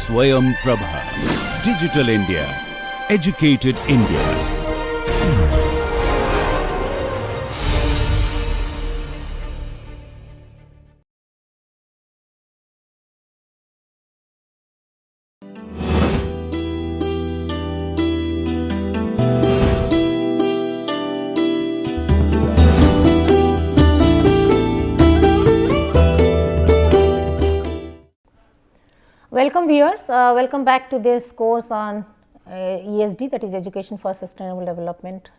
Swayam Prabha. Digital India. Educated India. Welcome viewers, welcome back to this course on ESD, that is Education for Sustainable Development,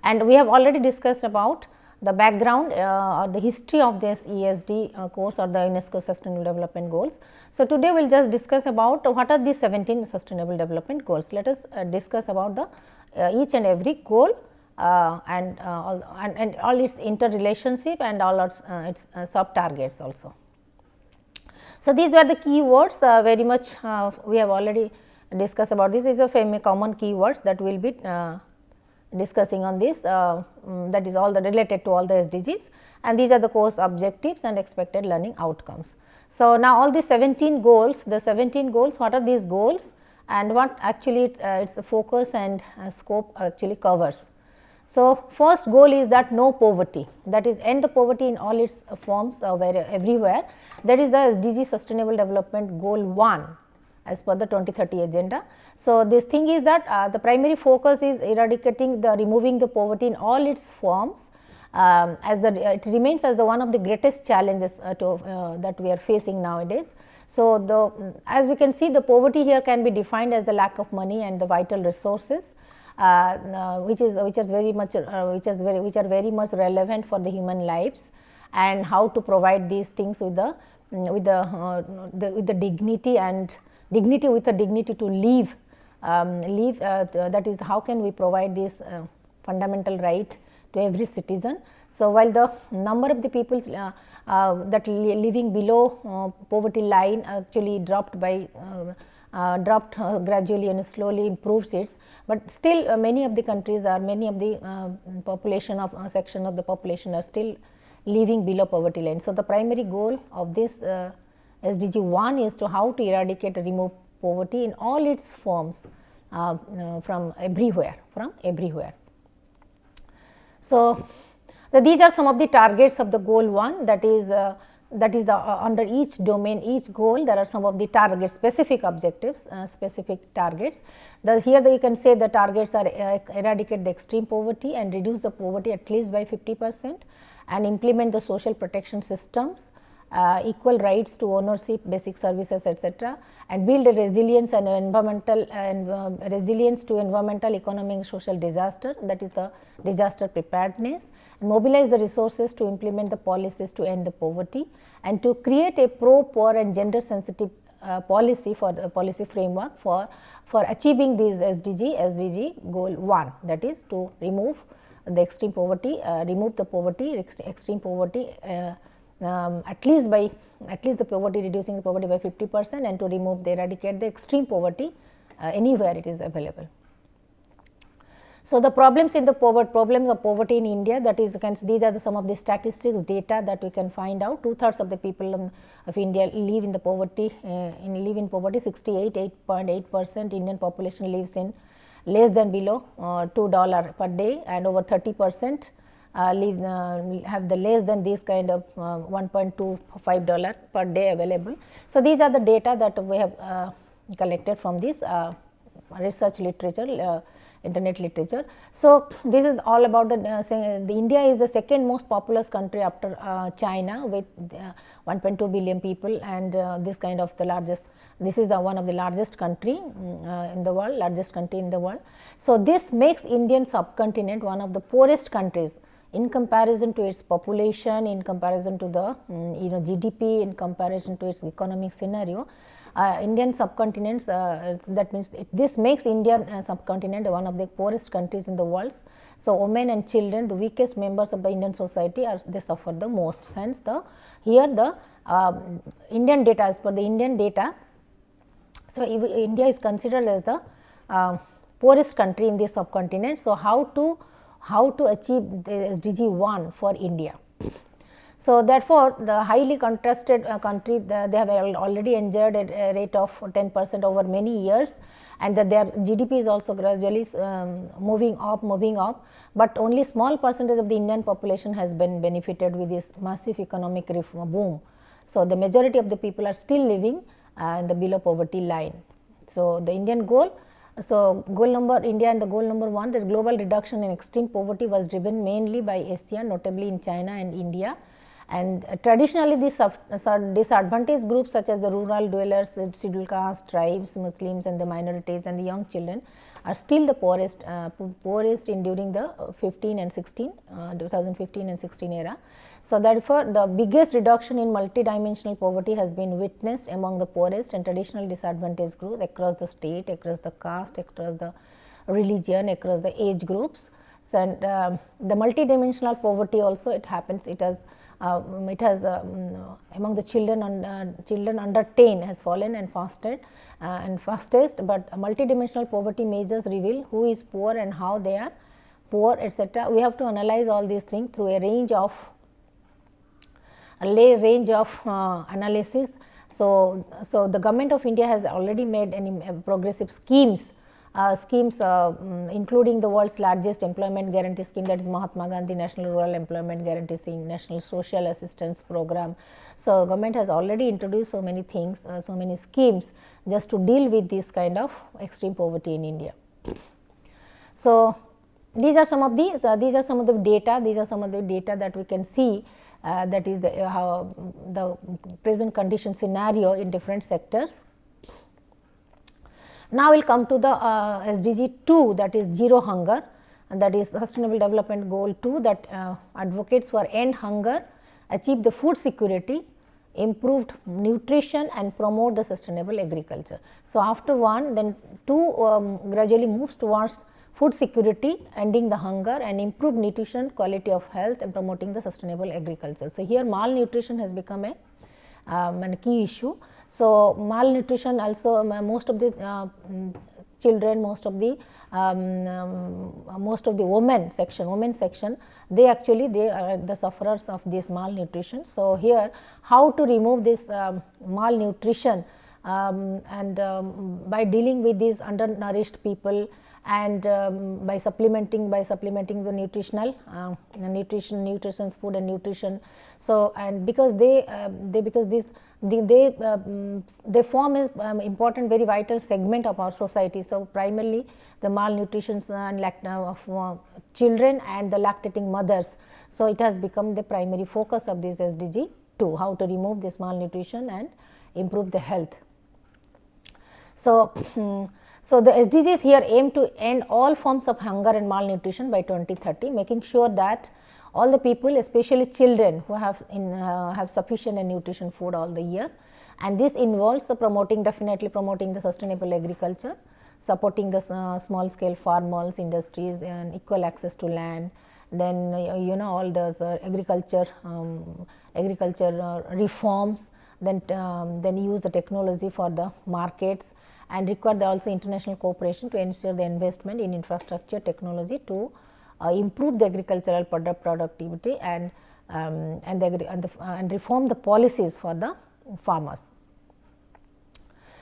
and we have already discussed about the background or the history of this ESD course or the UNESCO Sustainable Development Goals. So, today we will just discuss about what are these 17 Sustainable Development Goals. Let us discuss about the each and every goal and all its interrelationship and all its sub targets also. So, these were the keywords very much we have already discussed about this. Is a common keywords that we will be discussing on this, that is all the related to all the SDGs, and these are the course objectives and expected learning outcomes. So, now all the 17 goals, what are these goals and what actually its focus and scope actually covers. So, first goal is that no poverty, that is end the poverty in all its forms everywhere, that is the SDG Sustainable Development Goal 1 as per the 2030 agenda. So, this thing is that the primary focus is eradicating removing the poverty in all its forms, it remains as one of the greatest challenges that we are facing nowadays. So, as we can see, the poverty here can be defined as the lack of money and the vital resources, which are very much relevant for the human lives, and how to provide these things with the dignity and dignity to live, that is how can we provide this fundamental right to every citizen. So, while the number of the people that living below poverty line actually dropped gradually and slowly improves its, but still many of the countries or many of the population of section of the population are still living below poverty line. So, the primary goal of this SDG 1 is to how to eradicate and remove poverty in all its forms from everywhere. So, these are some of the targets of the goal 1, that is under each domain, each goal there are some of the targets, specific objectives, specific targets. Here you can say the targets are eradicate the extreme poverty and reduce the poverty at least by 50%, and implement the social protection systems, equal rights to ownership, basic services, etc., and build a resilience and resilience to environmental, economic and social disaster, that is the disaster preparedness, and mobilize the resources to implement the policies to end the poverty, and to create a pro-poor and gender sensitive policy framework for achieving these SDG goal 1, that is to remove the extreme poverty, extreme poverty at least the poverty, reducing the poverty by 50%, and to eradicate the extreme poverty anywhere it is available. So, the problems of poverty in India, that is these are some of the statistics data that we can find out. 2/3 of the people of India live in poverty, 68.8% Indian population lives in less than below $2 per day, and over 30% have the less than this kind of $1.25 per day available. So, these are the data that we have collected from this research literature, internet literature. So, this is all about the India is the second most populous country after China with 1.2 billion people, and this kind of the largest, this is the one of the largest country in the world, So, this makes Indian subcontinent one of the poorest countries in comparison to its population, in comparison to the GDP, in comparison to its economic scenario. Indian subcontinents, that means this makes Indian subcontinent one of the poorest countries in the world. So, women and children, the weakest members of the Indian society, they suffer the most. Hence, here the Indian data, as per the Indian data, so India is considered as the poorest country in this subcontinent. So, how to achieve the SDG 1 for India? So, therefore, the highly contrasted country, they have already enjoyed a rate of 10% over many years, and that their GDP is also gradually moving up, but only small percentage of the Indian population has been benefited with this massive economic boom. So, the majority of the people are still living in the below poverty line. So, the Indian goal, so goal number India and the goal number 1, the global reduction in extreme poverty was driven mainly by Asia, notably in China and India. And traditionally, these disadvantaged groups such as the rural dwellers, scheduled caste, tribes, Muslims and the minorities and the young children are still the poorest in during the 2015 and 16 era. So, therefore, the biggest reduction in multidimensional poverty has been witnessed among the poorest and traditional disadvantaged groups across the state, across the caste, across the religion, across the age groups. So, and the multidimensional poverty also it happens, it has among the children under 10 has fallen and fastest, but multidimensional poverty measures reveal who is poor and how they are poor, etc. We have to analyze all these things through a range of analysis. So, the government of India has already made progressive schemes, including the world's largest employment guarantee scheme, that is Mahatma Gandhi National Rural Employment Guarantee Scheme, National Social Assistance Program. So, government has already introduced so many things, so many schemes just to deal with this kind of extreme poverty in India. So, these are some of the data that we can see, that is how the present condition scenario in different sectors. Now, we will come to the SDG 2, that is zero hunger, and that is Sustainable Development Goal 2, that advocates for end hunger, achieve the food security, improved nutrition and promote the sustainable agriculture. So, after 1, then 2 gradually moves towards food security, ending the hunger and improved nutrition, quality of health and promoting the sustainable agriculture. So, here malnutrition has become a key issue. So, malnutrition also, most of the children, most of the women section, they are the sufferers of this malnutrition. So, here how to remove this malnutrition by dealing with these undernourished people, and by supplementing the nutrition, food and nutrition. So, and because they form an important, very vital segment of our society. So, primarily the malnutrition and of children and the lactating mothers. So, it has become the primary focus of this SDG 2, how to remove this malnutrition and improve the health. So, so the SDGs here aim to end all forms of hunger and malnutrition by 2030, making sure that all the people, especially children, who have sufficient and nutrition food all the year, and this involves definitely promoting the sustainable agriculture, supporting the small scale farmers, industries, and equal access to land. Then all those agriculture reforms, then use the technology for the markets, and require also international cooperation to ensure the investment in infrastructure technology to improve the agricultural productivity and reform the policies for the farmers.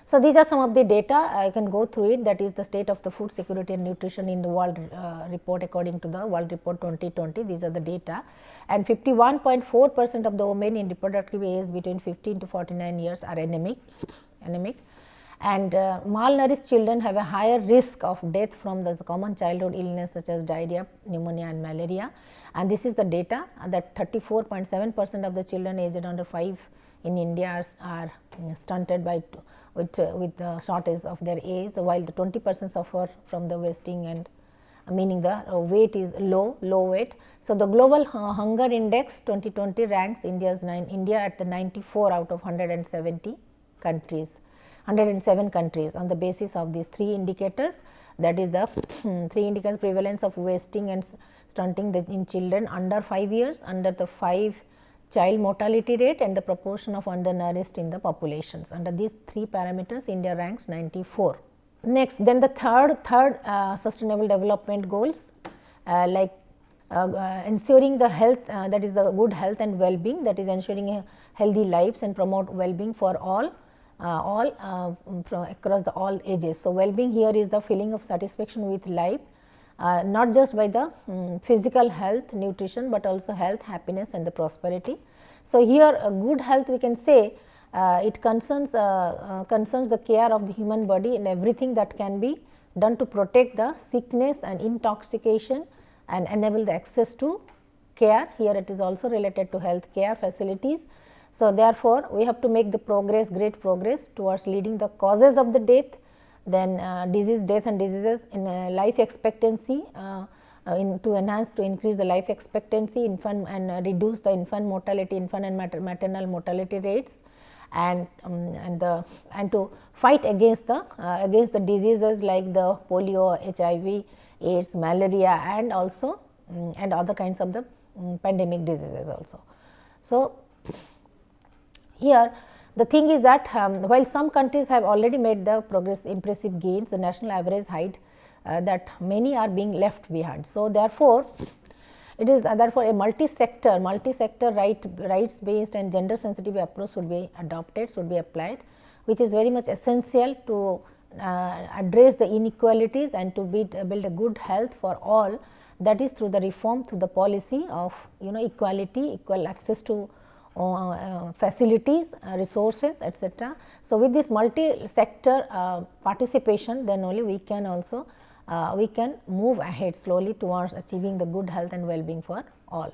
So, these are some of the data, I can go through it, that is the state of the food security and nutrition in the world report according to the World Report 2020. These are the data, and 51.4% of the women in reproductive age between 15 to 49 years are anemic, and malnourished children have a higher risk of death from the common childhood illness such as diarrhea, pneumonia and malaria. And this is the data that 34.7% of the children aged under 5 in India are stunted with the shortage of their age, while the 20% suffer from the wasting, and meaning the weight is low weight. So, the global hunger index 2020 ranks India at the 94 out of 107 countries on the basis of these 3 indicators, that is the 3 indicators: prevalence of wasting and stunting in children under 5 years, under the 5 child mortality rate, and the proportion of undernourished in the populations. Under these 3 parameters, India ranks 94. Next, then the third sustainable development goals, like ensuring the health, that is the good health and well-being, that is ensuring a healthy lives and promote well-being for all from across the all ages. So, well-being here is the feeling of satisfaction with life, not just by the physical health, nutrition, but also health, happiness and the prosperity. So, here good health we can say it concerns the care of the human body and everything that can be done to protect the sickness and intoxication and enable the access to care. Here it is also related to health care facilities. So, therefore, we have to make the progress, great progress towards leading the causes of the death, then death and diseases in life expectancy, to enhance, to increase the life expectancy, infant and reduce the infant mortality, infant and maternal mortality rates, and to fight against the diseases like the polio, HIV, AIDS, malaria, and also and other kinds of the pandemic diseases also. So, here the thing is that while some countries have already made the progress impressive gains, the national average height that many are being left behind. So, therefore, it is therefore a multi-sector rights based and gender sensitive approach should be adopted, should be applied, which is very much essential to address the inequalities and to build a good health for all, that is through the reform, through the policy of equality, equal access to facilities, resources, etc. So, with this multi-sector participation, then only we can also we can move ahead slowly towards achieving the good health and well-being for all.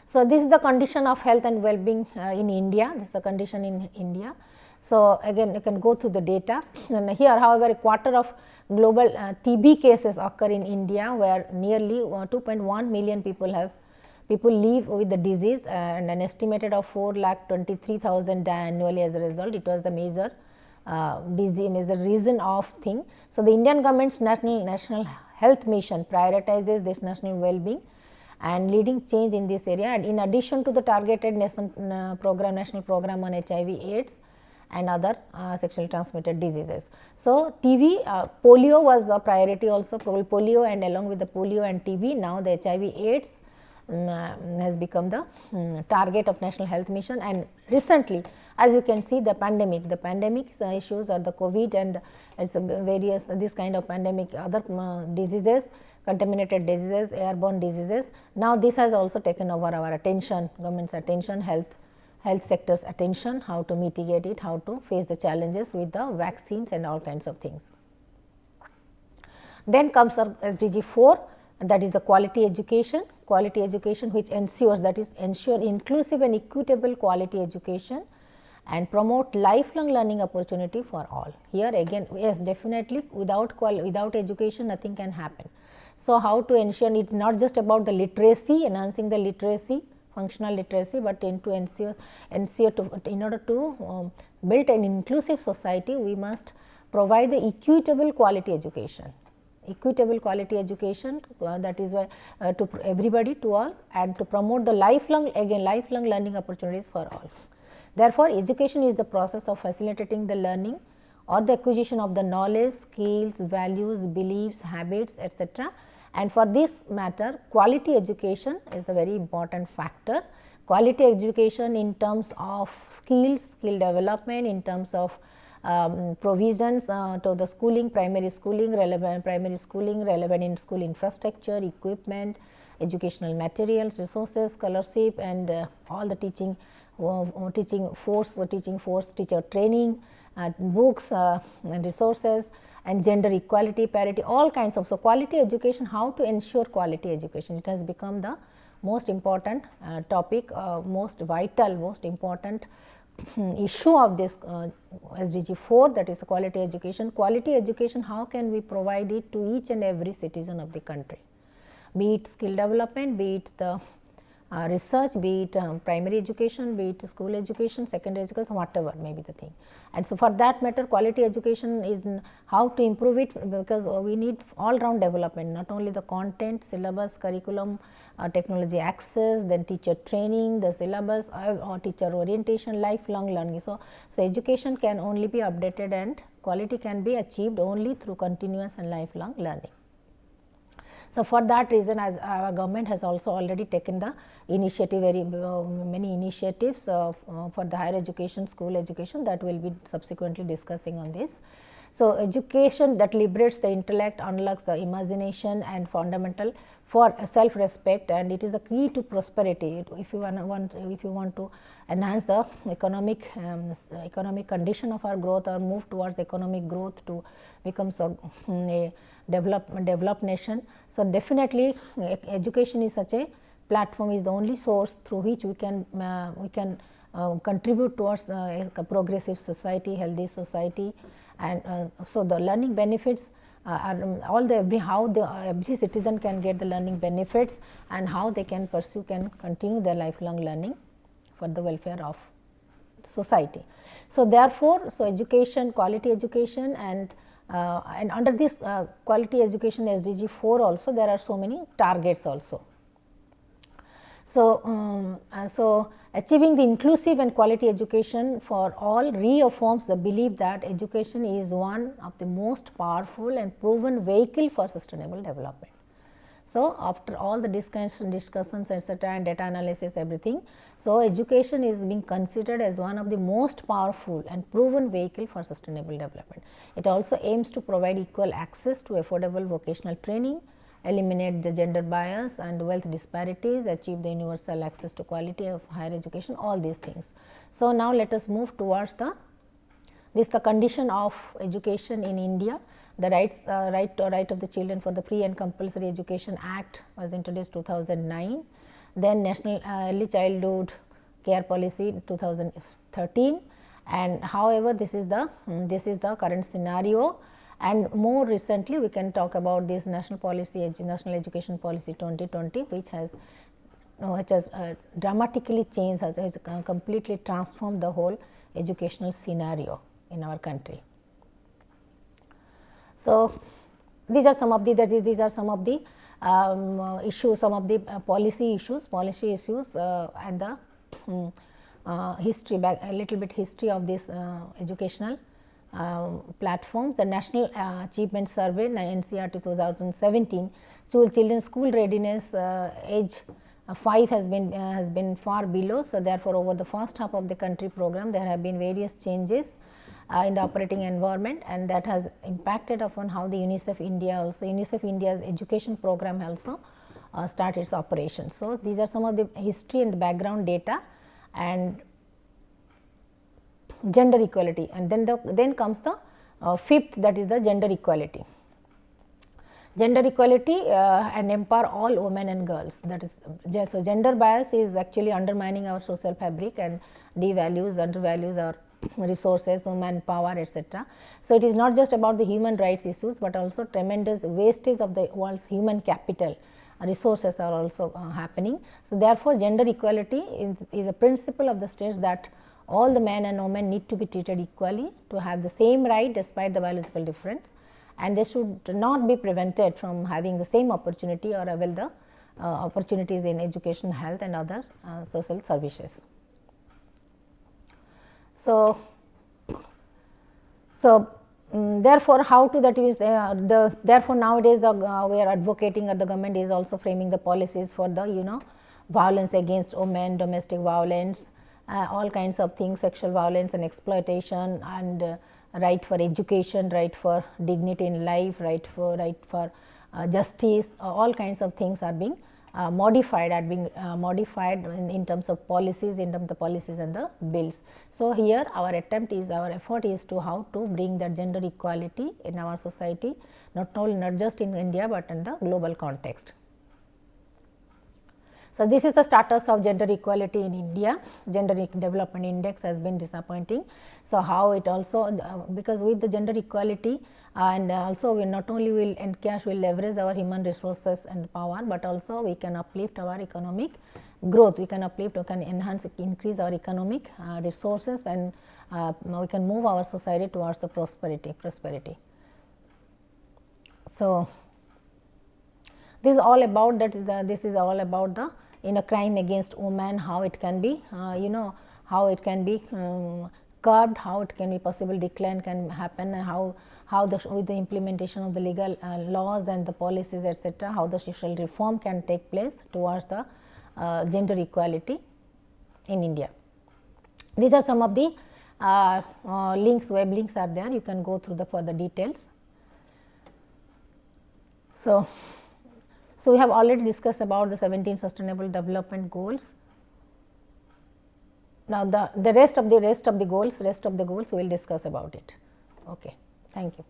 So, this is the condition of health and well-being in India, this is the condition in India. So, again you can go through the data, and here however, a quarter of global TB cases occur in India, where nearly 2.1 million people live with the disease, and an estimated of 4,23,000 die annually as a result. It was the major reason of thing. So, the Indian government's national health mission prioritizes this national well-being and leading change in this area, and in addition to the targeted national program on HIV/AIDS and other sexually transmitted diseases. So, TB, polio was the priority also, polio, and along with the polio and TB, now the HIV/AIDS has become the target of national health mission. And recently, as you can see, the pandemic issues, or the COVID and it's various this kind of pandemic, other diseases, contaminated diseases, airborne diseases. Now, this has also taken over our attention, government's attention, health sector's attention, how to mitigate it, how to face the challenges with the vaccines and all kinds of things. Then comes our SDG 4, and that is the quality education which ensures, that is ensure inclusive and equitable quality education and promote lifelong learning opportunity for all. Here again, yes, definitely without education nothing can happen. So, how to ensure, it is not just about the literacy, enhancing the literacy, functional literacy, but in order to build an inclusive society, we must provide the equitable quality education. That is why to everybody, to all, and to promote the lifelong learning opportunities for all. Therefore, education is the process of facilitating the learning or the acquisition of the knowledge, skills, values, beliefs, habits, etc. And for this matter, quality education is a very important factor. Quality education in terms of skill development, in terms of provisions to the schooling, primary schooling, relevant in school infrastructure, equipment, educational materials, resources, scholarship, and all the teaching force, teacher training, books and resources, and gender equality, parity, all kinds of. So, quality education, how to ensure quality education, it has become the most important topic, most vital, most important issue of this SDG 4, that is quality education. Quality education, how can we provide it to each and every citizen of the country, be it skill development, be it the research, be it primary education, be it school education, secondary education, whatever may be the thing. And so, for that matter, quality education is how to improve it, because we need all round development, not only the content, syllabus, curriculum, technology access, then teacher training, the syllabus, or teacher orientation, lifelong learning. So, education can only be updated and quality can be achieved only through continuous and lifelong learning. So, for that reason, as our government has also already taken the initiative, very many initiatives for the higher education, school education, that we will be subsequently discussing on this. So, education that liberates the intellect, unlocks the imagination and fundamental for self respect, and it is the key to prosperity. If you want to enhance the economic condition of our growth or move towards economic growth to become a developed nation. So, definitely education is such a platform, is the only source through which we can contribute towards a progressive society, healthy society. And so, the learning benefits are all the every citizen can get the learning benefits, and how they can continue their lifelong learning for the welfare of society. So, therefore, education, quality education, and under this quality education SDG 4 also there are so many targets also. So, achieving the inclusive and quality education for all reaffirms the belief that education is one of the most powerful and proven vehicle for sustainable development. So, after all the discussions etc., and data analysis everything, so education is being considered as one of the most powerful and proven vehicle for sustainable development. It also aims to provide equal access to affordable vocational training, eliminate the gender bias and wealth disparities, achieve the universal access to quality of higher education, all these things. So, now let us move towards the condition of education in India. The right of the children for the Free and Compulsory Education Act was introduced 2009, then National Early Childhood Care Policy 2013, and however, this is the current scenario. And more recently, we can talk about this National Education Policy 2020, which has dramatically changed, has completely transformed the whole educational scenario in our country. So, these are some of the issues, some of the policy issues, and the history, a little bit history of this educational platforms. The National Achievement Survey NCRT 2017, children's school readiness age 5 has been far below. So, therefore, over the first half of the country program there have been various changes in the operating environment, and that has impacted upon how the UNICEF India's education program also start its operations. So, these are some of the history and background data, and gender equality, and then comes the fifth, that is the gender equality. Gender equality and empower all women and girls, that is, so gender bias is actually undermining our social fabric and undervalues our resources, manpower, etc. So, it is not just about the human rights issues, but also tremendous wastage of the world's human capital resources are also happening. So, therefore, gender equality is a principle of the states that all the men and women need to be treated equally, to have the same right despite the biological difference, and they should not be prevented from having the same opportunity or avail the opportunities in education, health and other social services. So, therefore, how to that is therefore, nowadays we are advocating, or the government is also framing the policies for the violence against women, domestic violence, all kinds of things, sexual violence and exploitation, and right for education, right for dignity in life, right for justice, all kinds of things are being modified in terms of policies, and the bills. So, here our effort is to how to bring that gender equality in our society, not just in India, but in the global context. So, this is the status of gender equality in India. Gender development index has been disappointing. So, how it also, because with the gender equality, and also we not only will leverage our human resources and power, but also we can uplift our economic growth, we can enhance, increase our economic resources, and we can move our society towards the prosperity. So, this is all about the crime against women, how it can be curbed, how it can be possible decline can happen, and how with the implementation of the legal laws and the policies, etc., how the social reform can take place towards the gender equality in India. These are some of the links, web links are there, you can go through the further details. So we have already discussed about the 17 sustainable development goals. Now the rest of the goals we will discuss about it. Okay, thank you.